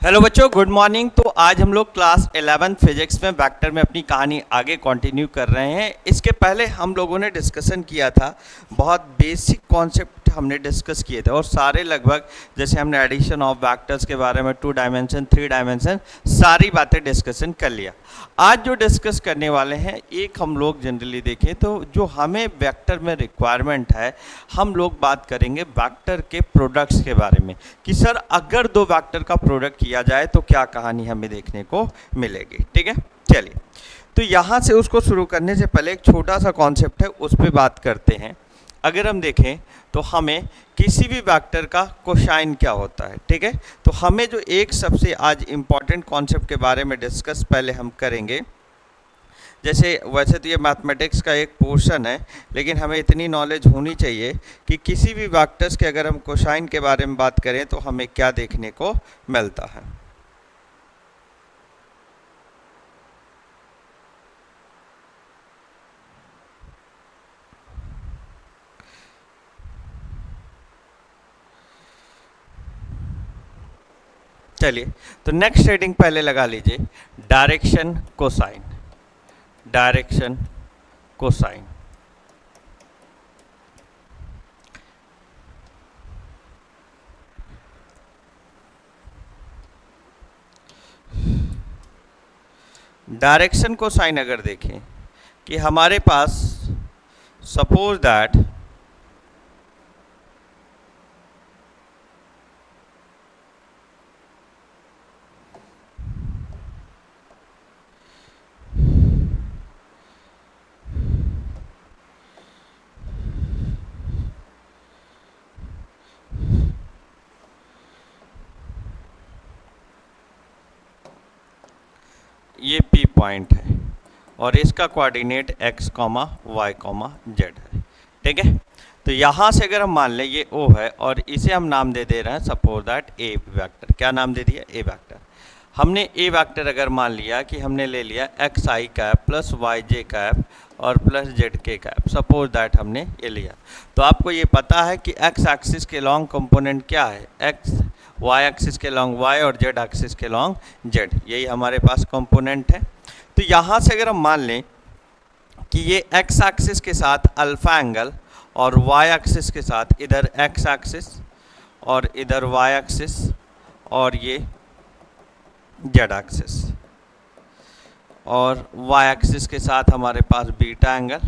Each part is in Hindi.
हेलो बच्चों, गुड मॉर्निंग। तो आज हम लोग क्लास 11 फिजिक्स में वेक्टर में अपनी कहानी आगे कंटिन्यू कर रहे हैं। इसके पहले हम लोगों ने डिस्कशन किया था, बहुत बेसिक कॉन्सेप्ट हमने डिस्कस किए थे और सारे लगभग जैसे हमने एडिशन ऑफ वेक्टर्स के बारे में 2 डायमेंशन 3 डायमेंशन सारी बातें डिस्कशन कर लिया। आज जो डिस्कस करने वाले हैं, एक हम लोग जनरली देखें तो जो हमें वेक्टर में रिक्वायरमेंट है, हम लोग बात करेंगे वेक्टर के प्रोडक्ट्स के बारे में कि सर अगर दो वेक्टर का प्रोडक्ट किया जाए तो क्या कहानी हमें देखने को मिलेगी। ठीक है, चलिए तो यहाँ से उसको शुरू करने से पहले एक छोटा सा कॉन्सेप्ट है, उस पर बात करते हैं। अगर हम देखें तो हमें किसी भी वेक्टर का कोसाइन क्या होता है, ठीक है, तो हमें जो एक सबसे आज इम्पॉर्टेंट कॉन्सेप्ट के बारे में डिस्कस पहले हम करेंगे। जैसे वैसे तो ये मैथमेटिक्स का एक पोर्शन है, लेकिन हमें इतनी नॉलेज होनी चाहिए कि किसी भी वेक्टर्स के अगर हम कोसाइन के बारे में बात करें तो हमें क्या देखने को मिलता है। चलिए तो नेक्स्ट हेडिंग पहले लगा लीजिए, direction cosine. Direction cosine direction cosine अगर देखें कि हमारे पास सपोज दैट ये P पॉइंट है और इसका कोऑर्डिनेट x, y, z है। ठीक है, तो यहाँ से अगर हम मान लें ये O है और इसे हम नाम दे रहे हैं सपोज दैट A वेक्टर। क्या नाम दे दिया? A vector. हमने A वेक्टर अगर मान लिया कि हमने ले लिया x i cap plus y j cap और plus z k cap, suppose that हमने ये लिया, तो आपको ये पता है कि एक्स एक्सिस के लॉन्ग कंपोनेंट क्या है, एक्स, वाई एक्सिस के लॉन्ग वाई और जेड एक्सिस के लॉन्ग जेड, यही हमारे पास कंपोनेंट है। तो यहाँ से अगर हम मान लें कि ये एक्स एक्सिस के साथ अल्फा एंगल और वाई एक्सिस के साथ इधर एक्स एक्सिस और इधर वाई एक्सिस और ये जेड एक्सिस और वाई एक्सिस के साथ हमारे पास बीटा एंगल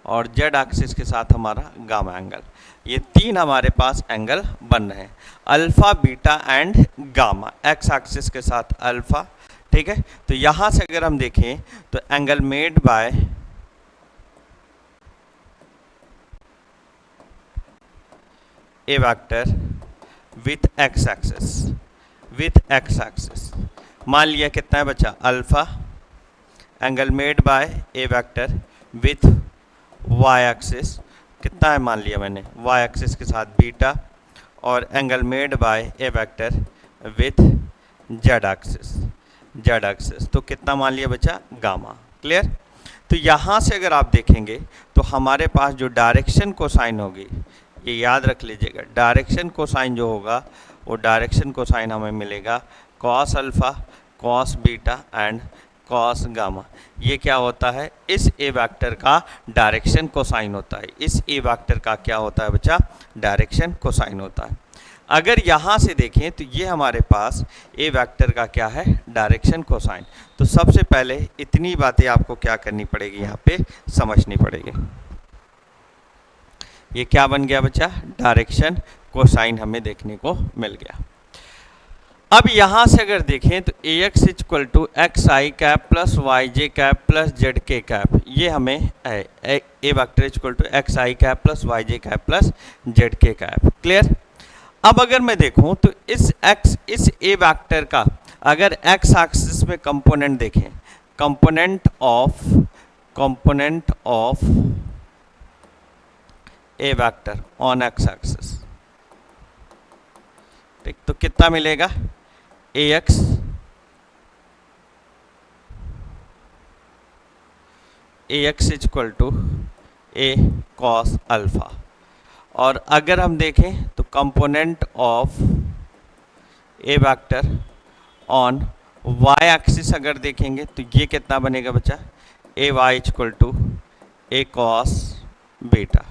और जेड एक्सिस के साथ हमारा गामा एंगल, ये तीन हमारे पास एंगल बन रहे हैं, alpha beta and gamma, x axis के साथ अल्फा। ठीक है, तो यहाँ से अगर हम देखें तो angle made by a vector with X axis, मान लिया कितना है बच्चा, alpha, angle made by a vector with Y axis, कितना है मान लिया मैंने, वाई एक्सिस के साथ बीटा, और angle made by a vector with Z axis, तो कितना मान लिया बच्चा, गामा। क्लियर? तो यहाँ से अगर आप देखेंगे तो हमारे पास जो डायरेक्शन कोसाइन होगी, ये याद रख लीजिएगा, डायरेक्शन कोसाइन जो होगा वो डायरेक्शन कोसाइन हमें मिलेगा cos alpha, cos beta and cos gamma. ये क्या होता है, इस ए वेक्टर का डायरेक्शन कोसाइन होता है। इस ए वेक्टर का क्या होता है बच्चा, डायरेक्शन कोसाइन होता है। अगर यहाँ से देखें तो ये हमारे पास ए वेक्टर का क्या है, डायरेक्शन कोसाइन। तो सबसे पहले इतनी बातें आपको क्या करनी पड़ेगी, यहाँ पे समझनी पड़ेगी। ये क्या बन गया बच्चा, डायरेक्शन कोसाइन हमें देखने को मिल गया। अब यहाँ से अगर देखें तो a x equal to x i cap plus y j cap plus z k cap, ये हमें है ए vector equal to x i cap plus y j cap plus z k cap. Clear? अब अगर मैं देखूं तो इस ए वेक्टर का अगर एक्स एक्सिस में कंपोनेंट देखें, component of A vector on x axis, ठीक, तो कितना मिलेगा, a x equal to a cos alpha, और अगर हम देखें तो component of A vector on y axis अगर देखेंगे तो ये कितना बनेगा बच्चा, a y equal to a cos beta,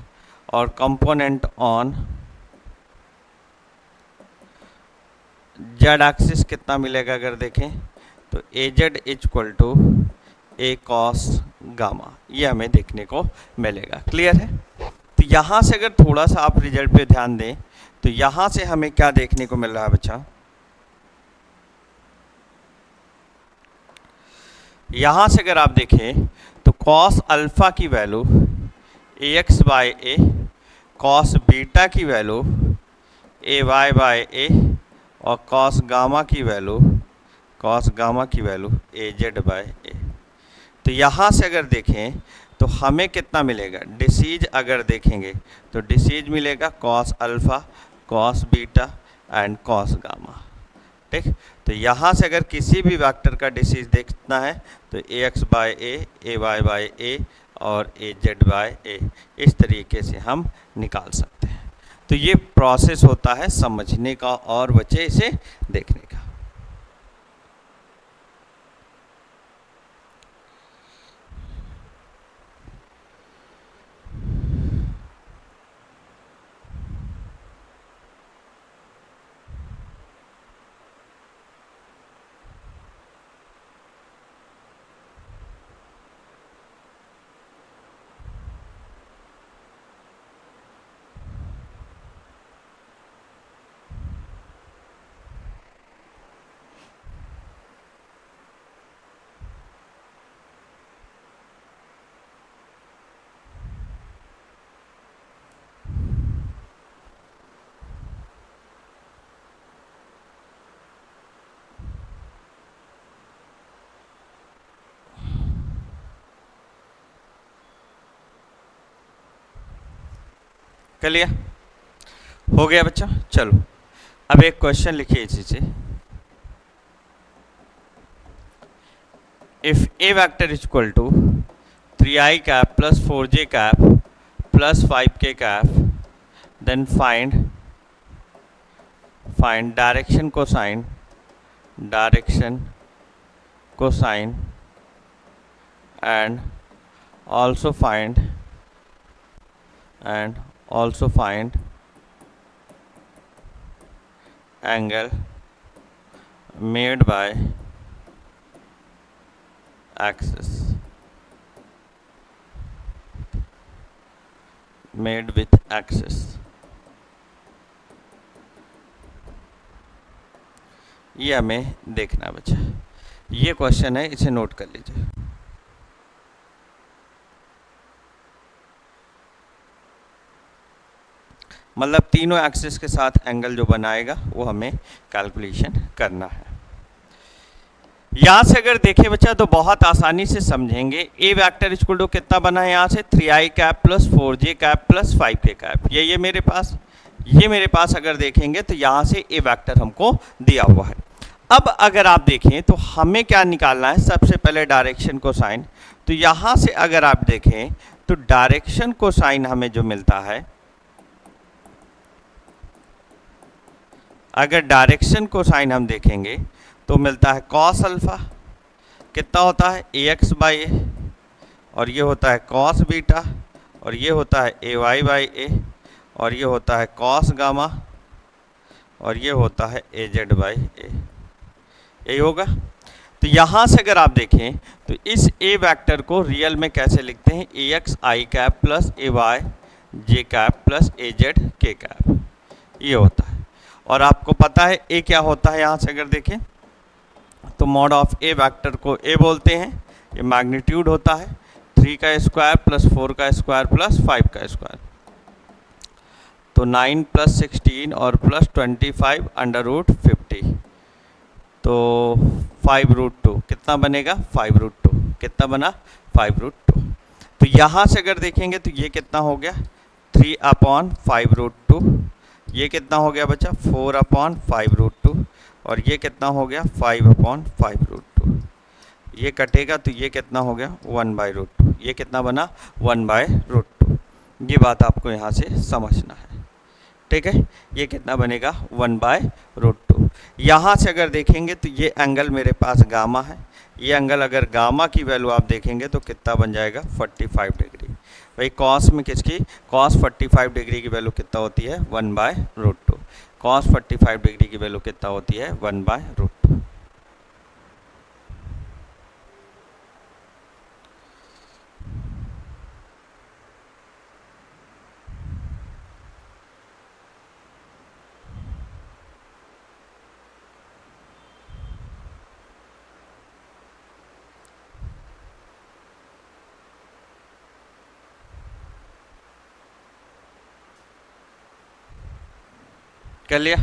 और कंपोनेंट ऑन जेड एक्सिस कितना मिलेगा अगर देखें तो a z equal to a cos gamma, ये हमें देखने को मिलेगा। क्लियर है? तो यहाँ से अगर थोड़ा सा आप रिजल्ट पे ध्यान दें तो यहाँ से हमें क्या देखने को मिल रहा है बच्चा, यहाँ से अगर आप देखें तो कॉस अल्फा की value A x by A, cos beta की value A y by a, और कॉस गामा की वैल्यू ए जेड बाई ए। तो यहाँ से अगर देखें तो हमें कितना मिलेगा, डिसीज अगर देखेंगे तो डिसीज मिलेगा cos alpha, cos beta and cos gamma. ठीक, तो यहाँ से अगर किसी भी वेक्टर का डिसीज देखना है तो a x by a y by a और ए जेड बाई ए, इस तरीके से हम निकाल सकते हैं। तो ये प्रोसेस होता है समझने का और बच्चे इसे देखने का। क्लियर हो गया बच्चा? चलो अब एक क्वेश्चन लिखिए इसी से, if A vector is equal to 3i cap plus 4j cap plus 5k cap, then find direction cosine and also find angle made by axis with axis। ये हमें देखना बच्चा, ये क्वेश्चन है, इसे नोट कर लीजिए। मतलब तीनों एक्सिस के साथ एंगल जो बनाएगा वो हमें कैलकुलेशन करना है। यहाँ से अगर देखें बच्चा तो बहुत आसानी से समझेंगे। ए वेक्टर इक्वल टू कितना बना है यहाँ से, 3i cap plus 4j cap plus 5k cap, ये मेरे पास अगर देखेंगे तो यहाँ से ए वेक्टर हमको दिया हुआ है। अब अगर आप देखें तो हमें क्या निकालना है, सबसे पहले डायरेक्शन कोसाइन। तो यहाँ से अगर आप देखें तो डायरेक्शन कोसाइन हमें जो मिलता है, अगर डायरेक्शन कोसाइन हम देखेंगे तो मिलता है कॉस अल्फा, कितना होता है ए एक्स बाई ए, और ये होता है कॉस बीटा, और ये होता है ए वाई बाई ए, और ये होता है कॉस गामा, और ये होता है ए जेड बाई ए, यही होगा। तो यहाँ से अगर आप देखें तो इस ए वेक्टर को रियल में कैसे लिखते हैं, ए x i cap plus A Y j cap plus A Z k cap, ये होता है। और आपको पता है ए क्या होता है, यहाँ से अगर देखें तो मॉड ऑफ ए वेक्टर को ए बोलते हैं, ये मैग्नीट्यूड होता है 3 का स्क्वायर प्लस 4 का स्क्वायर प्लस 5 का स्क्वायर, तो 9 प्लस 16 और प्लस 25 अंडर रूट 50, तो 5√2 कितना बनेगा, 5√2 कितना बना, 5√2। तो यहाँ से अगर देखेंगे तो ये कितना हो गया 3/5√2, ये कितना हो गया बच्चा 4/5√2, और ये कितना हो गया 5/5√2, ये कटेगा तो ये कितना हो गया 1/√2, ये कितना बना 1/√2। ये बात आपको यहाँ से समझना है, ठीक है। ये कितना बनेगा 1/√2। यहाँ से अगर देखेंगे तो ये एंगल मेरे पास गामा है, ये एंगल अगर गामा की वैल्यू आप देखेंगे तो कितना बन जाएगा 45 डिग्री। भाई कॉस में किसकी, कॉस 45 डिग्री की वैल्यू कितना होती है 1/√2। कॉस 45 डिग्री की वैल्यू कितना होती है 1/√2। कर लिया,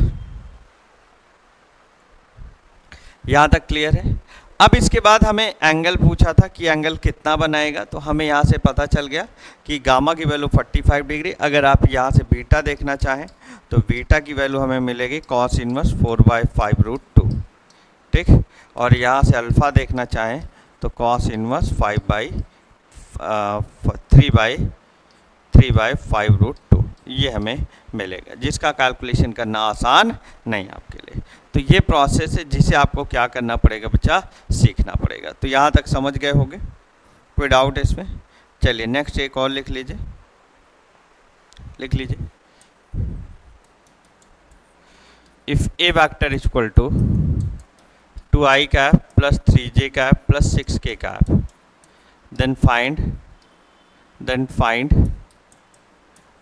यहाँ तक क्लियर है। अब इसके बाद हमें एंगल पूछा था कि एंगल कितना बनाएगा, तो हमें यहाँ से पता चल गया कि गामा की वैल्यू 45 डिग्री। अगर आप यहाँ से बीटा देखना चाहें तो बीटा की वैल्यू हमें मिलेगी cos इनवर्स 4/5√2, ठीक। और यहाँ से अल्फ़ा देखना चाहें तो cos इनवर्स 3/5√2 ये हमें मिलेगा, जिसका कैलकुलेशन करना आसान नहीं आपके लिए। तो ये प्रोसेस है जिसे आपको क्या करना पड़ेगा बच्चा, सीखना पड़ेगा। तो यहाँ तक समझ गए होंगे, कोई डाउट है इसमें? चलिए नेक्स्ट एक और लिख लीजिए, लिख लीजिए। If A vector is equal to 2i cap plus 3j cap plus 6k cap, then find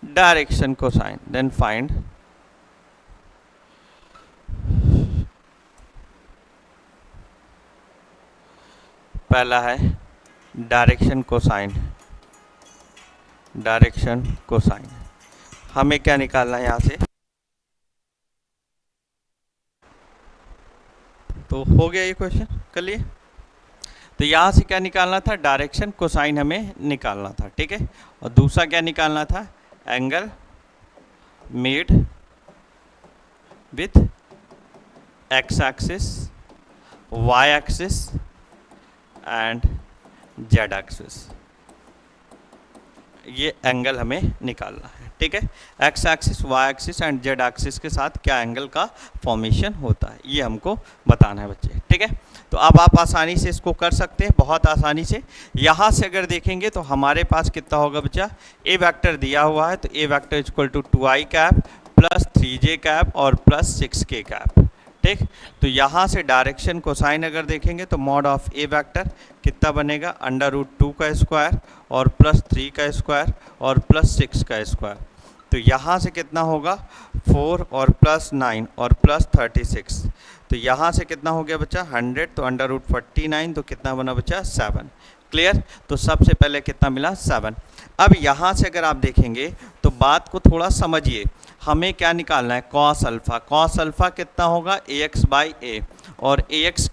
direction cosine, then find पहला है डायरेक्शन कोसाइन। डायरेक्शन कोसाइन हमें क्या निकालना है यहाँ से, तो हो गया ये क्वेश्चन, कर लिए। तो यहाँ से क्या निकालना था, डायरेक्शन कोसाइन हमें निकालना था, ठीक है। और दूसरा क्या निकालना था, angle made with X axis, Y axis and Z axis. ये एंगल हमें निकालना है, ठीक है। X axis, Y axis and Z axis के साथ क्या एंगल का फॉर्मेशन होता है ये हमको बताना है बच्चे, ठीक है। तो अब आप आसानी से इसको कर सकते हैं, बहुत आसानी से। यहाँ से अगर देखेंगे तो हमारे पास कितना होगा बच्चा, ए वेक्टर दिया हुआ है, तो ए vector is equal to 2i cap plus 3j cap और प्लस 6k कैप, ठीक। तो यहाँ से डायरेक्शन कोसाइन अगर देखेंगे तो मॉड ऑफ ए वेक्टर कितना बनेगा, √2 का स्क्वायर और प्लस 3 का स्क्वायर और प्लस 6 का स्क्वायर। तो यहाँ से कितना होगा 4 और प्लस 9 और प्लस 36। तो यहाँ से कितना हो गया बच्चा 100, तो √49, तो कितना बना बच्चा 7। क्लियर। तो सबसे पहले कितना मिला 7। अब यहाँ से अगर आप देखेंगे तो बात को थोड़ा समझिए, हमें क्या निकालना है, कॉस अल्फ़ा। कॉस अल्फ़ा कितना होगा ax/a, और ax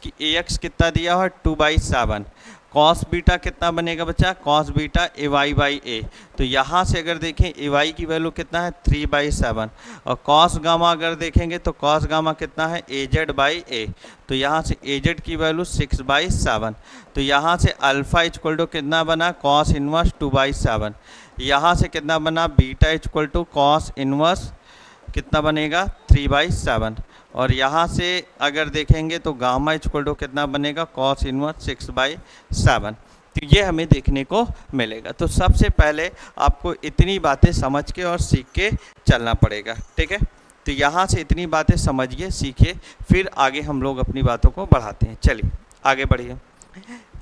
कितना दिया हुआ है 2/7। कॉस बीटा कितना बनेगा बच्चा, कॉस बीटा ay/a। तो यहाँ से अगर देखें ay की वैल्यू कितना है 3/7, और कॉस गामा अगर देखेंगे तो कॉस गामा कितना है az/a। तो यहाँ से az की वैल्यू 6/7। तो यहाँ से अल्फ़ा इक्वल टू कितना बना, कॉस इनवर्स 2/7। यहाँ से कितना बना, beta equal to cos inverse कितना बनेगा 3/7। और यहाँ से अगर देखेंगे तो गामा इक्वल टू कितना बनेगा, कॉस इनवर्स 6/7। तो ये हमें देखने को मिलेगा। तो सबसे पहले आपको इतनी बातें समझ के और सीख के चलना पड़ेगा, ठीक है। तो यहाँ से इतनी बातें समझिए, सीखिए, फिर आगे हम लोग अपनी बातों को बढ़ाते हैं। चलिए आगे बढ़िए।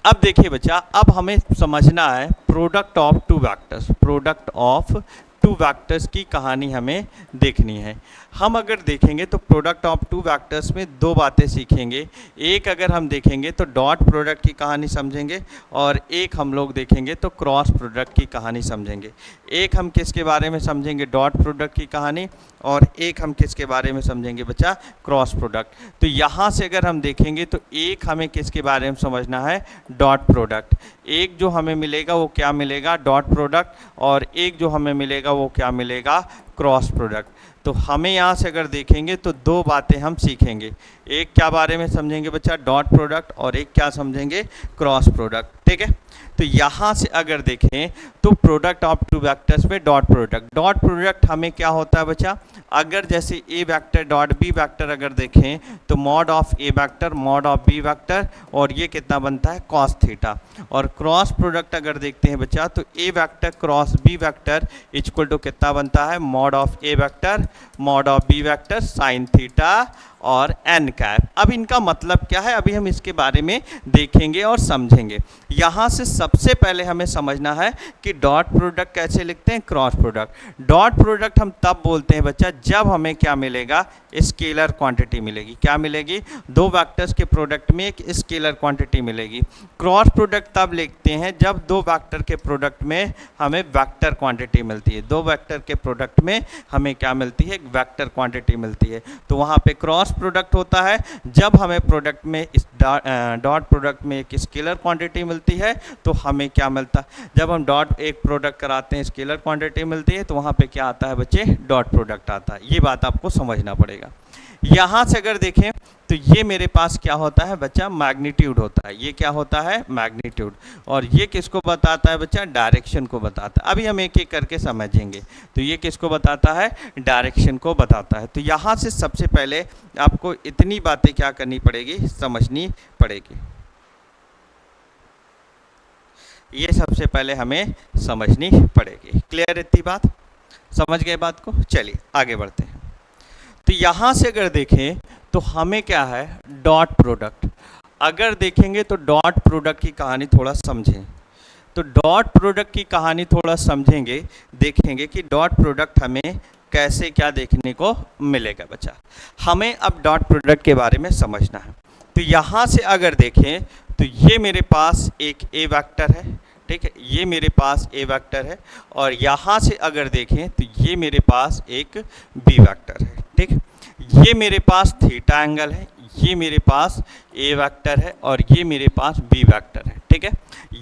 अब देखिए बच्चा, अब हमें समझना है product of two vectors. Product of two vectors की कहानी हमें देखनी है। हम अगर देखेंगे तो प्रोडक्ट ऑफ टू वेक्टर्स में दो बातें सीखेंगे। एक अगर हम देखेंगे तो डॉट प्रोडक्ट की कहानी समझेंगे, और एक हम लोग देखेंगे तो क्रॉस प्रोडक्ट की कहानी समझेंगे। एक हम किसके बारे में समझेंगे, डॉट प्रोडक्ट की कहानी, और एक हम किसके बारे में समझेंगे बच्चा, क्रॉस प्रोडक्ट। तो यहाँ से अगर हम देखेंगे तो एक हमें किसके बारे में समझना है, डॉट प्रोडक्ट। एक जो हमें मिलेगा वो क्या मिलेगा, डॉट प्रोडक्ट, और एक जो हमें मिलेगा वो क्या मिलेगा, क्रॉस प्रोडक्ट। तो हमें यहाँ से अगर देखेंगे तो दो बातें हम सीखेंगे। एक क्या बारे में समझेंगे बच्चा, डॉट प्रोडक्ट, और एक क्या समझेंगे, क्रॉस प्रोडक्ट। ठीक है। तो यहाँ से अगर देखें तो प्रोडक्ट ऑफ टू वेक्टर्स में डॉट प्रोडक्ट हमें क्या होता है बच्चा, अगर जैसे a vector dot B vector अगर देखें तो mod of A vector mod of B vector, और ये कितना बनता है कॉस थीटा। और क्रॉस प्रोडक्ट अगर देखते हैं बच्चा तो ए vector cross b vector equal to कितना बनता है mod of A vector mod of B vector sine theta और एन कैप। अब इनका मतलब क्या है अभी हम इसके बारे में देखेंगे और समझेंगे। यहाँ से सबसे पहले हमें समझना है कि डॉट प्रोडक्ट कैसे लिखते हैं, क्रॉस प्रोडक्ट। डॉट प्रोडक्ट हम तब बोलते हैं बच्चा जब हमें क्या मिलेगा, स्केलर क्वांटिटी मिलेगी। क्या मिलेगी, दो वेक्टर्स के प्रोडक्ट में एक स्केलर क्वांटिटी मिलेगी। क्रॉस प्रोडक्ट तब लिखते हैं जब दो वेक्टर के प्रोडक्ट में हमें वेक्टर क्वांटिटी मिलती है। दो वेक्टर के प्रोडक्ट में हमें क्या मिलती है, एक वेक्टर क्वांटिटी मिलती है। तो वहाँ पे क्रॉस प्रोडक्ट होता है जब हमें प्रोडक्ट में इस डॉट प्रोडक्ट में एक स्केलर क्वांटिटी मिलती है तो हमें क्या मिलता है, जब हम डॉट एक प्रोडक्ट कराते हैं स्केलर क्वांटिटी मिलती है तो वहाँ पे क्या आता है बच्चे, डॉट प्रोडक्ट आता है। ये बात आपको समझना पड़ेगा। यहाँ से अगर देखें तो ये मेरे पास क्या होता है बच्चा, मैग्नीट्यूड होता है। ये क्या होता है, मैग्नीट्यूड। और ये किसको बताता है बच्चा, डायरेक्शन को बताता है। अभी हम एक एक करके समझेंगे। तो ये किसको बताता है, डायरेक्शन को बताता है। तो यहाँ से सबसे पहले आपको इतनी बातें क्या करनी पड़ेगी, समझनी पड़ेगी। ये सबसे पहले हमें समझनी पड़ेगी। क्लियर इतनी बात, समझ गए बात को। चलिए आगे बढ़ते हैं। तो यहाँ से अगर देखें तो हमें क्या है, डॉट प्रोडक्ट। अगर देखेंगे तो डॉट प्रोडक्ट की कहानी थोड़ा समझें। तो डॉट प्रोडक्ट की कहानी थोड़ा समझेंगे, देखेंगे कि डॉट प्रोडक्ट हमें कैसे क्या देखने को मिलेगा बच्चा। हमें अब डॉट प्रोडक्ट के बारे में समझना है। तो यहाँ से अगर देखें तो ये मेरे पास एक ए वेक्टर है, ठीक है, ये मेरे पास ए वेक्टर है। और यहाँ से अगर देखें तो ये मेरे पास एक बी वेक्टर है, ठीक। ये मेरे पास थीटा एंगल है, ये मेरे पास ए वेक्टर है और ये मेरे पास बी वेक्टर है, ठीक है।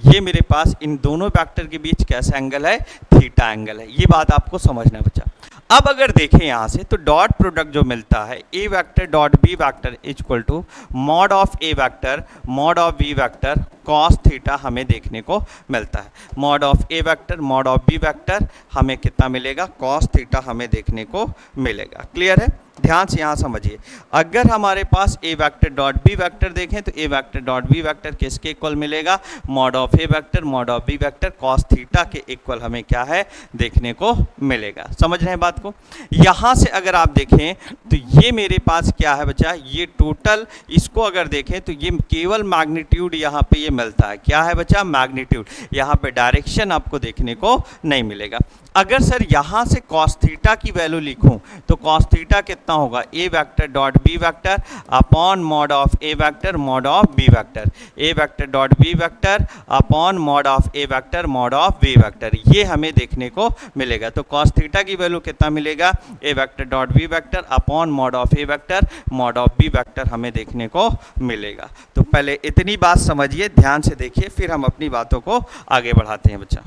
ये मेरे पास इन दोनों वेक्टर के बीच कैसा एंगल है, थीटा एंगल है। ये बात आपको समझना है बच्चा। अब अगर देखें यहाँ से तो डॉट प्रोडक्ट जो मिलता है, ए vector dot B vector equal to mod of A vector mod of B vector cos theta हमें देखने को मिलता है। Mod of A vector mod of B vector हमें कितना मिलेगा, कॉस थीटा हमें देखने को मिलेगा। क्लियर है, ध्यान से यहाँ समझिए। अगर हमारे पास A vector dot B vector देखें तो ए वेक्टर डॉट बी वेक्टर किसके इक्वल मिलेगा, mod of A vector mod of B vector cos theta के इक्वल हमें क्या है, देखने को मिलेगा। समझ रहे हैं बात को। यहाँ से अगर आप देखें तो ये मेरे पास क्या है बच्चा, ये टोटल, इसको अगर देखें तो ये केवल मैग्नीट्यूड यहाँ पे ये मिलता है। क्या है बच्चा, मैग्नीट्यूड। यहाँ पे डायरेक्शन आपको देखने को नहीं मिलेगा। अगर सर यहाँ से कॉस थीटा की वैल्यू लिखूं तो कॉस थीटा कितना होगा, a vector dot B vector upon mod of A vector mod of B vector, A vector dot B vector upon mod of A vector mod of B vector, ये हमें देखने को मिलेगा। तो कॉस थीटा की वैल्यू कितना मिलेगा, a vector dot B vector upon mod of A vector mod of B vector हमें देखने को मिलेगा। तो पहले इतनी बात समझिए, ध्यान से देखिए, फिर हम अपनी बातों को आगे बढ़ाते हैं बच्चा।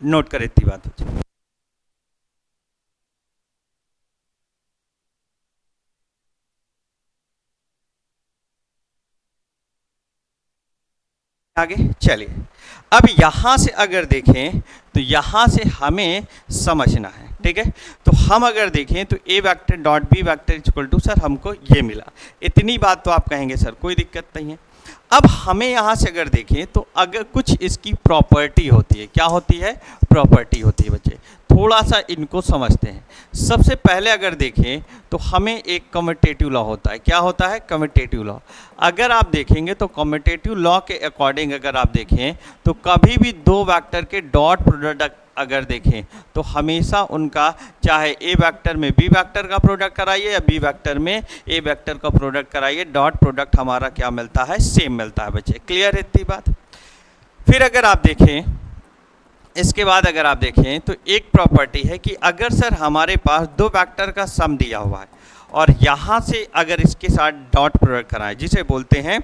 नोट करें इतनी बात। आगे चलिए। अब यहां से अगर देखें तो यहां से हमें समझना है, ठीक है। तो हम अगर देखें तो ए vector dot B vector equal to, sir हमको ये मिला। इतनी बात तो आप कहेंगे सर कोई दिक्कत नहीं है। अब हमें यहाँ से अगर देखें तो अगर कुछ इसकी प्रॉपर्टी होती है, क्या होती है, प्रॉपर्टी होती है बच्चे। थोड़ा सा इनको समझते हैं। सबसे पहले अगर देखें तो हमें एक कम्यूटेटिव लॉ होता है। क्या होता है, कम्यूटेटिव लॉ। अगर आप देखेंगे तो कम्यूटेटिव लॉ के अकॉर्डिंग अगर आप देखें तो कभी भी दो वेक्टर के डॉट प्रोडक्ट अगर देखें तो हमेशा उनका, चाहे ए वेक्टर में बी वेक्टर का प्रोडक्ट कराइए या बी वेक्टर में ए वेक्टर का प्रोडक्ट कराइए, डॉट प्रोडक्ट हमारा क्या मिलता है, सेम मिलता है बच्चे। क्लियर है इतनी बात। फिर अगर आप देखें, इसके बाद अगर आप देखें तो एक प्रॉपर्टी है कि अगर सर हमारे पास दो वेक्टर का सम दिया हुआ है और यहाँ से अगर इसके साथ डॉट प्रोडक्ट कराएं, जिसे बोलते हैं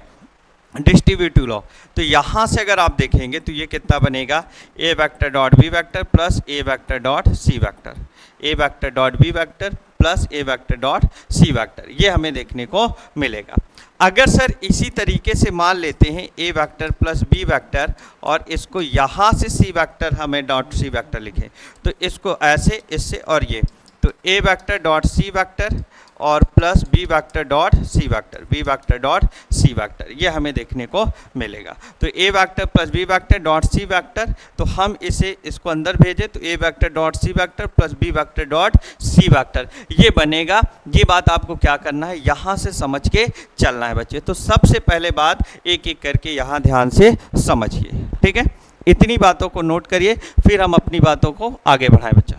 डिस्ट्रीब्यूटिव लॉ, तो यहाँ से अगर आप देखेंगे तो ये कितना बनेगा, a vector dot B vector plus a vector dot C vector, A vector dot B vector plus a vector dot C vector, ये हमें देखने को मिलेगा। अगर सर इसी तरीके से मान लेते हैं ए वेक्टर प्लस बी वेक्टर और इसको यहाँ से सी वेक्टर हमें डॉट सी वेक्टर लिखें, तो इसको ऐसे, इससे और ये, तो ए वेक्टर डॉट सी वेक्टर और प्लस बी वेक्टर डॉट सी वेक्टर, बी वेक्टर डॉट सी वेक्टर, ये हमें देखने को मिलेगा। तो ए vector plus B vector dot सी वेक्टर, तो हम इसे इसको अंदर भेजें तो ए vector dot C vector plus B vector dot सी वेक्टर, ये बनेगा। ये बात आपको क्या करना है, यहाँ से समझ के चलना है बच्चे। तो सबसे पहले बात एक एक करके यहाँ ध्यान से समझिए, ठीक है। इतनी बातों को नोट करिए, फिर हम अपनी बातों को आगे बढ़ाएं बच्चा।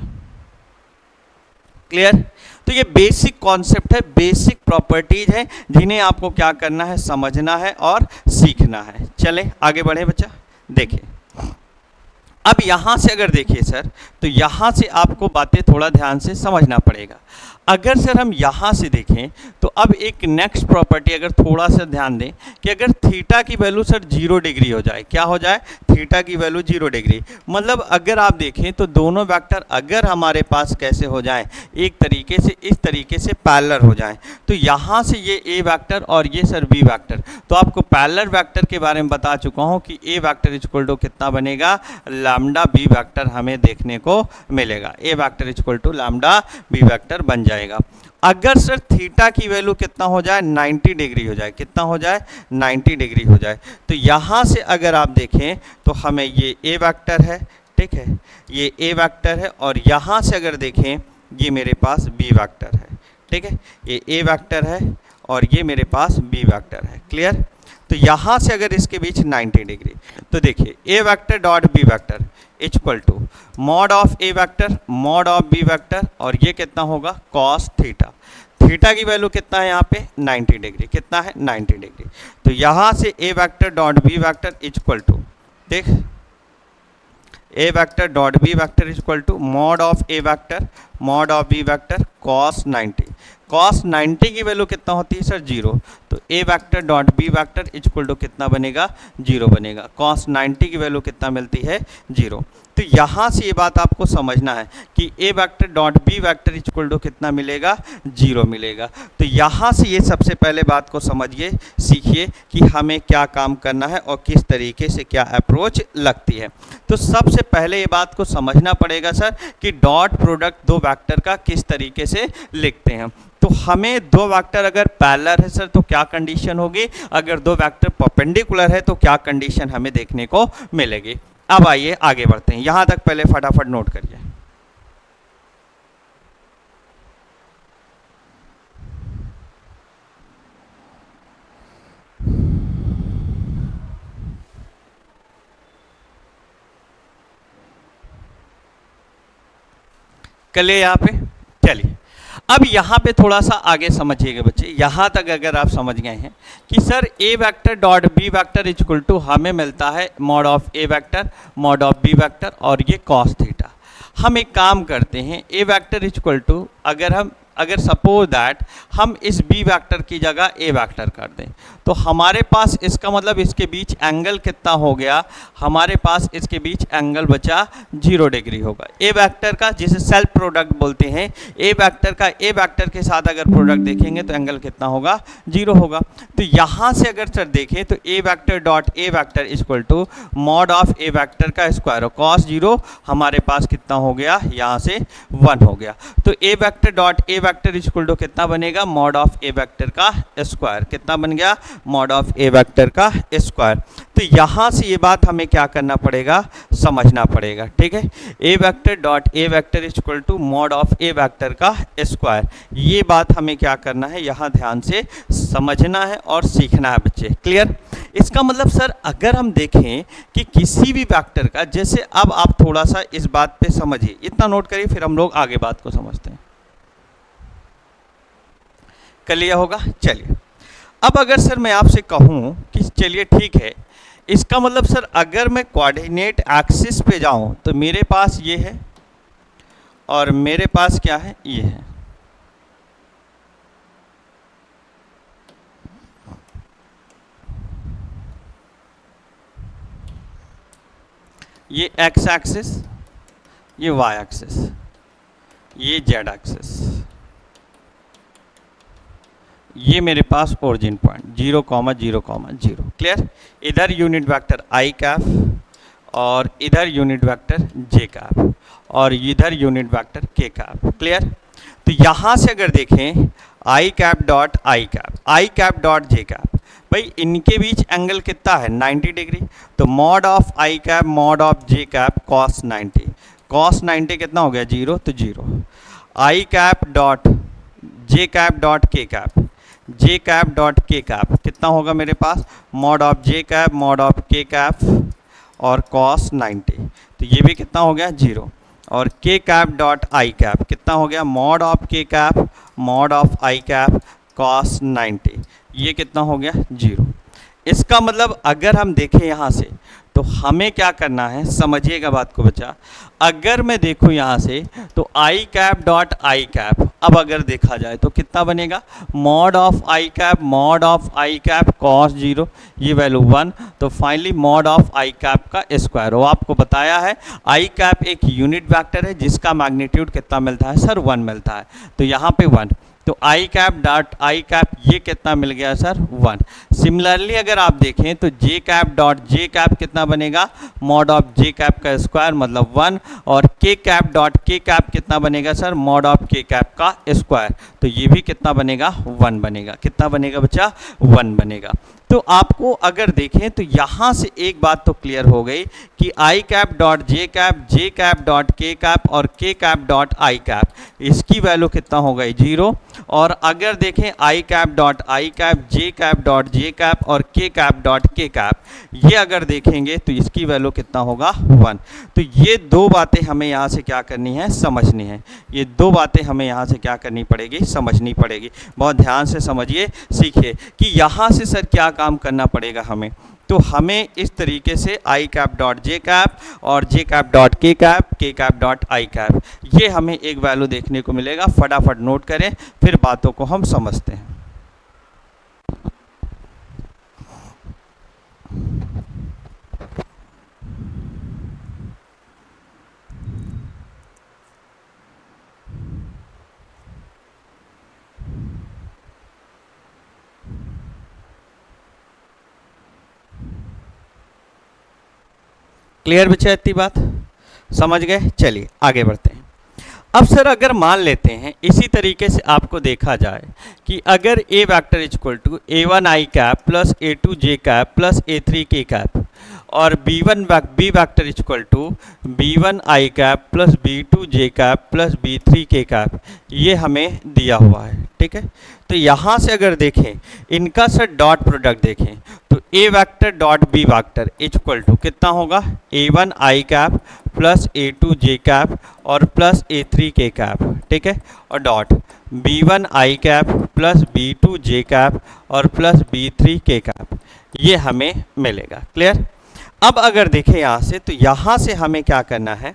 क्लियर? तो ये बेसिक कॉन्सेप्ट है, बेसिक प्रॉपर्टीज है, जिन्हें आपको क्या करना है, समझना है और सीखना है। चलें आगे बढ़े बच्चा। देखिए अब यहाँ से अगर देखिए सर, तो यहाँ से आपको बातें थोड़ा ध्यान से समझना पड़ेगा। अगर सर हम यहाँ से देखें तो अब एक नेक्स्ट प्रॉपर्टी अगर थोड़ा सा ध्यान दें कि अगर थीटा की वैल्यू सर 0 डिग्री हो जाए, क्या हो जाए, थीटा की वैल्यू 0 डिग्री, मतलब अगर आप देखें तो दोनों वेक्टर अगर हमारे पास कैसे हो जाएं, एक तरीके से इस तरीके से पैरेलल हो जाएं, तो यहाँ से ये ए वेक्टर और ये सर बी वेक्टर, तो आपको पैरेलल वेक्टर के बारे में बता चुका हूँ कि ए वेक्टर इक्वल टू कितना बनेगा, लैम्डा बी वेक्टर हमें देखने को मिलेगा। A vector equal to lambda b vector बन जाएगा। अगर सर थीटा की वैल्यू कितना हो जाए, 90 डिग्री हो जाए, कितना हो जाए, 90 डिग्री हो जाए, तो यहाँ से अगर आप देखें तो हमें ये ए वेक्टर है, ठीक है, ये ए वेक्टर है, और यहाँ से अगर देखें ये मेरे पास बी वेक्टर है, ठीक है, ये ए वेक्टर है और ये मेरे पास बी वेक्टर है। क्लियर? तो यहाँ से अगर इसके बीच 90 डिग्री, तो देखिए a vector dot B vector equal to mod of A vector mod of B vector, और ये कितना होगा, कॉस थीटा। थीटा की वैल्यू कितना है यहाँ पे, 90 डिग्री, कितना है, 90 डिग्री। तो यहाँ से A vector dot B vector equal to, देख, A vector dot B vector equal to mod of A vector mod of B vector cos 90। Cos 90 की वैल्यू कितना होती है सर, 0, तो ए vector dot B vector equal to कितना बनेगा, 0 बनेगा। कॉस 90 की वैल्यू कितना मिलती है, 0। तो यहाँ से ये बात आपको समझना है कि A vector dot B vector equal to कितना मिलेगा, 0 मिलेगा। तो यहाँ से ये सबसे पहले बात को समझिए, सीखिए कि हमें क्या काम करना है और किस तरीके से क्या अप्रोच लगती है। तो सबसे पहले ये बात को समझना पड़ेगा सर कि डॉट प्रोडक्ट दो वेक्टर का किस तरीके से लिखते हैं। तो हमें दो वेक्टर अगर पैरेलल है सर तो क्या कंडीशन होगी, अगर दो वेक्टर परपेंडिकुलर है तो क्या कंडीशन हमें देखने को मिलेगी। अब आइए आगे बढ़ते हैं, यहां तक पहले फटाफट नोट करिए। चलिए यहाँ पे, चलिए अब यहाँ पे थोड़ा सा आगे समझिएगा बच्चे। यहाँ तक अगर आप समझ गए हैं कि sir A vector dot B vector equal to हमें मिलता है mod of A vector mod of B vector और ये कॉस थीटा। हम एक काम करते हैं, ए वेक्टर इक्वल टू अगर सपोज दैट हम इस बी वेक्टर की जगह ए वेक्टर कर दें तो हमारे पास इसका मतलब इसके बीच एंगल कितना हो गया, हमारे पास इसके बीच एंगल बचा 0 डिग्री होगा। ए वेक्टर का जिसे सेल्फ प्रोडक्ट बोलते हैं, ए वेक्टर का ए वेक्टर के साथ अगर प्रोडक्ट देखेंगे तो एंगल कितना होगा, 0 होगा। तो यहाँ से अगर सर देखें तो ए vector dot A vector equal to mod of A vector का स्क्वायर, कॉस 0 हमारे पास कितना हो गया, यहाँ से 1 हो गया। तो ए vector dot A vector equal to कितना बनेगा, मॉड ऑफ ए वेक्टर का स्क्वायर, कितना बन गया, मॉड ऑफ ए वेक्टर का स्क्वायर। तो यहाँ से ये बात हमें क्या करना पड़ेगा, समझना पड़ेगा, ठीक है। ए vector dot A vector equal to mod of A vector का स्क्वायर, ये बात हमें क्या करना है, यहाँ ध्यान से समझना है और सीखना है बच्चे। क्लियर? इसका मतलब सर अगर हम देखें कि किसी भी वेक्टर का, जैसे अब आप थोड़ा सा इस बात पे समझिए, इतना नोट करिए, फिर हम लोग आगे बात को समझते हैं। क्लियर होगा? चलिए अब अगर सर मैं आपसे कहूं कि चलिए ठीक है, इसका मतलब सर अगर मैं कोऑर्डिनेट एक्सिस पे जाऊं तो मेरे पास ये है और मेरे पास क्या है, ये है। ये एक्स एक्सिस, ये वाई एक्सिस, ये जेड एक्सिस, ये मेरे पास ओरिजिन पॉइंट 0, 0, 0। क्लियर? इधर यूनिट वेक्टर आई कैप और इधर यूनिट वेक्टर जे कैप और इधर यूनिट वेक्टर के कैप। क्लियर? तो यहाँ से अगर देखें I cap dot J cap, भाई इनके बीच एंगल कितना है 90 डिग्री। तो mod of I cap mod of J cap cos 90, cos 90 कितना हो गया 0, तो 0। I cap dot J cap dot K cap, J cap dot K cap कितना होगा मेरे पास mod of J cap mod of K cap और कॉस 90, तो ये भी कितना हो गया 0। और K cap dot I cap कितना हो गया mod of K cap mod of I cap cos 90, ये कितना हो गया 0। इसका मतलब अगर हम देखें यहाँ से तो हमें क्या करना है, समझिएगा बात को बच्चा। अगर मैं देखूँ यहाँ से तो आई कैप डॉट आई कैप, अब अगर देखा जाए तो कितना बनेगा mod of I cap cos 0, ये वैल्यू 1। तो finally mod of I cap का स्क्वायर, वो आपको बताया है आई कैप एक यूनिट वेक्टर है जिसका मैग्नीट्यूड कितना मिलता है सर 1 मिलता है, तो यहाँ पे 1। तो आई कैप डॉट आई कैप ये कितना मिल गया सर 1। सिमिलरली अगर आप देखें तो जे कैप डॉट जे कैप कितना बनेगा मॉड ऑफ जे कैप का स्क्वायर मतलब 1, और K cap dot K cap कितना बनेगा sir mod of K cap का स्क्वायर, तो ये भी कितना बनेगा 1 बनेगा। कितना बनेगा बच्चा 1 बनेगा। तो आपको अगर देखें तो यहाँ से एक बात तो क्लियर हो गई कि I cap dot J cap dot K cap और K cap dot I cap, इसकी वैल्यू कितना हो गई 0। और अगर देखें I cap dot I cap J cap और K cap dot K cap, ये अगर देखेंगे तो इसकी वैल्यू कितना होगा 1। तो ये दो बातें हमें यहाँ से क्या करनी है समझनी है, ये दो बातें हमें यहाँ से क्या करनी पड़ेगी समझनी पड़ेगी। बहुत ध्यान से समझिए, सीखिए कि यहाँ से सर क्या काम करना पड़ेगा हमें। तो हमें इस तरीके से आई कैप डॉट जे कैप और जे cap dot K cap dot I cap, ये हमें एक वैल्यू देखने को मिलेगा। फटाफट नोट करें, फिर बातों को हम समझते हैं। क्लियर बच्चा, इतनी बात समझ गए? चलिए आगे बढ़ते हैं। अब सर अगर मान लेते हैं इसी तरीके से आपको देखा जाए कि अगर A vector equal to a1 I cap plus a2 J cap plus a3 K cap और B vector equal to b1 I cap plus b2 J cap plus b3 K cap, ये हमें दिया हुआ है। ठीक है, तो यहाँ से अगर देखें इनका सर डॉट प्रोडक्ट देखें तो A vector dot B vector equal to कितना होगा a1 I cap plus a2 J cap और प्लस a3 के कैप। ठीक है, और dot b1 I cap plus b2 J cap और प्लस b3 के कैप, ये हमें मिलेगा। क्लियर? अब अगर देखें यहाँ से तो यहाँ से हमें क्या करना है,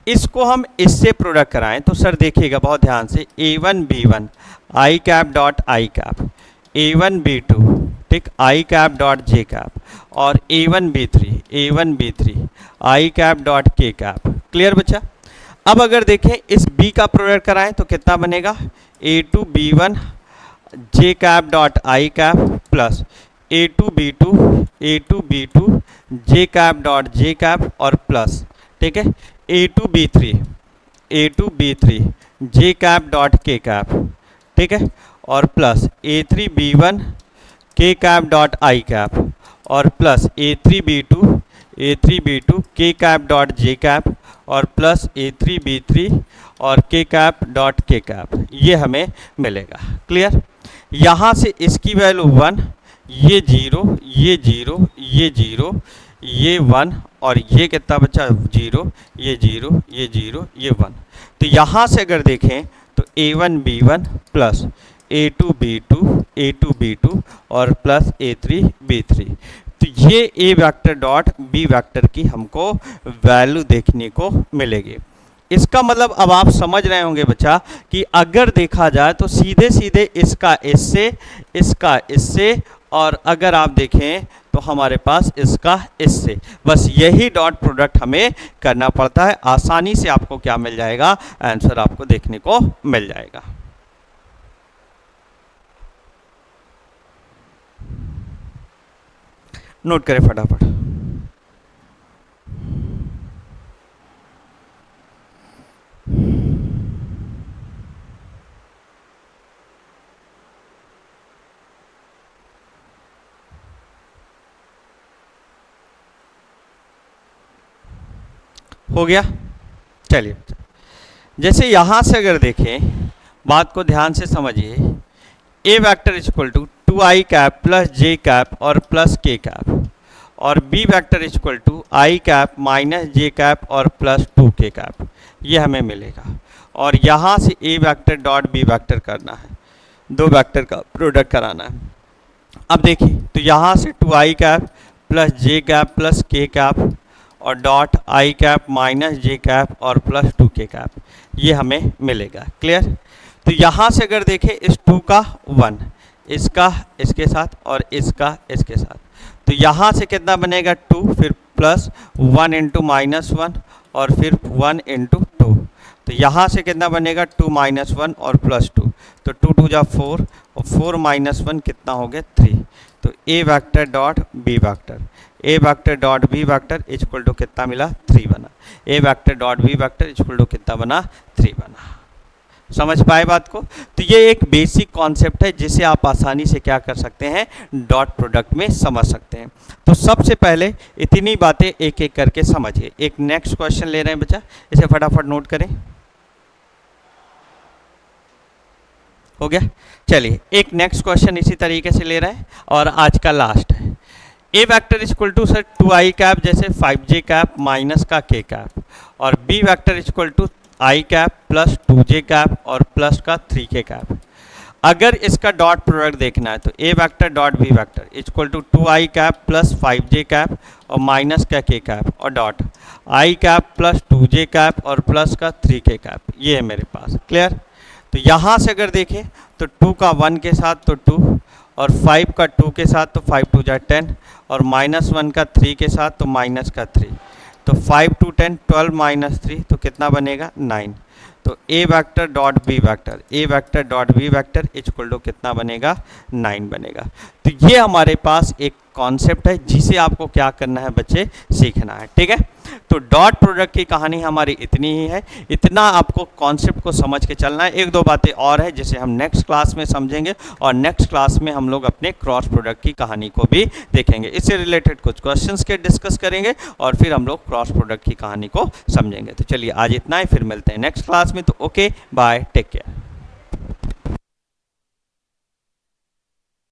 इसको हम इससे प्रोडक्ट कराएं तो सर देखिएगा बहुत ध्यान से a1 b1 I cap dot I cap, a1 b2 ठीक आई कैप डॉट जे कैप और a1 b3 आई cap dot K cap. Clear बच्चा? अब अगर देखें इस b का प्रोडक्ट कराएं तो कितना बनेगा a2 b1 J cap dot I cap plus a2 b2 J cap dot J cap और प्लस ठीक है a2 b3 जे कैप डॉट के कैप। ठीक है, और प्लस a3 b1 के कैप डॉट आई कैप और प्लस a3 b2 के कैप डॉट जे कैप और प्लस a3 b3 और K cap dot K cap, ये हमें मिलेगा। क्लियर? यहाँ से इसकी वैल्यू 1, ये 0 ये 0 ये 0 ये 1 और ये कितना बचा 0 ये 0 ये 0 ये 1। तो यहाँ से अगर देखें तो a1 b1 plus a2 b2 और प्लस a3 b3, तो ये a vector dot b vector की हमको वैल्यू देखने को मिलेगी। इसका मतलब अब आप समझ रहे होंगे बच्चा कि अगर देखा जाए तो सीधे सीधे इसका इससे और अगर आप देखें तो हमारे पास इसका इससे, बस यही डॉट प्रोडक्ट हमें करना पड़ता है। आसानी से आपको क्या मिल जाएगा, आंसर आपको देखने को मिल जाएगा। नोट करें फटाफट। हो गया। चलिए, जैसे यहां से अगर देखें, बात को ध्यान से समझिए, A vector is equal to 2i cap plus J cap और प्लस के कैप, और B vector is equal to I cap minus J cap और प्लस 2k कैप, ये हमें मिलेगा। और यहाँ से A vector dot B vector करना है, दो वेक्टर का प्रोडक्ट कराना है। अब देखिए, तो यहाँ से 2i cap plus J cap plus K cap और dot I cap minus J cap और प्लस 2k कैप, ये हमें मिलेगा। क्लियर? तो यहाँ से अगर देखें, इस 2 का 1, इसका इसके साथ और इसका इसके साथ, तो यहाँ से कितना बनेगा 2, फिर प्लस 1 इंटू माइनस 1 और फिर 1 इंटू 2, तो यहाँ से कितना बनेगा 2 माइनस 1 और प्लस 2, तो 2 2 जा 4 और 4 माइनस 1 कितना हो गया 3। तो ए vector dot B vector, A vector dot B vector equal to कितना मिला 3 बना। A vector dot B vector equal to कितना बना 3 बना। समझ पाए बात को? तो ये एक बेसिक कॉन्सेप्ट है जिसे आप आसानी से क्या कर सकते हैं, डॉट प्रोडक्ट में समझ सकते हैं। तो सबसे पहले इतनी बातें एक एक करके समझिए। एक नेक्स्ट क्वेश्चन ले रहे हैं बच्चा, इसे फटाफट नोट करें। हो गया? चलिए, एक नेक्स्ट क्वेश्चन इसी तरीके से ले रहे हैं और आज का लास्ट है। ए vector is equal to sir 2i cap जैसे 5j कैप माइनस का k कैप, और B vector is equal to i cap plus 2j cap और प्लस का 3k कैप। अगर इसका डॉट प्रोडक्ट देखना है तो ए vector dot B vector equal to 2i cap plus 5j cap और माइनस का k कैप और dot i cap plus 2j cap और प्लस का 3k कैप, ये है मेरे पास। क्लियर? तो यहाँ से अगर देखें तो 2 का 1 के साथ तो 2 और 5 का 2 के साथ तो 5 2 जा 10 और माइनस 1 का 3 के साथ तो माइनस का 3, तो 5 2 10 12 माइनस 3 तो कितना बनेगा 9। तो ए vector dot B vector, A vector dot B vector equal to कितना बनेगा 9 बनेगा। तो ये हमारे पास एक कॉन्सेप्ट है जिसे आपको क्या करना है बच्चे, सीखना है। ठीक है? तो डॉट प्रोडक्ट की कहानी हमारी इतनी ही है, इतना आपको कॉन्सेप्ट को समझ के चलना है। एक दो बातें और है जिसे हम नेक्स्ट क्लास में समझेंगे, और नेक्स्ट क्लास में हम लोग अपने क्रॉस प्रोडक्ट की कहानी को भी देखेंगे। इससे रिलेटेड कुछ क्वेश्चंस के डिस्कस करेंगे और फिर हम लोग क्रॉस प्रोडक्ट की कहानी को समझेंगे। तो चलिए आज इतना ही, फिर मिलते हैं नेक्स्ट क्लास में। तो ओके, बाय, टेक केयर।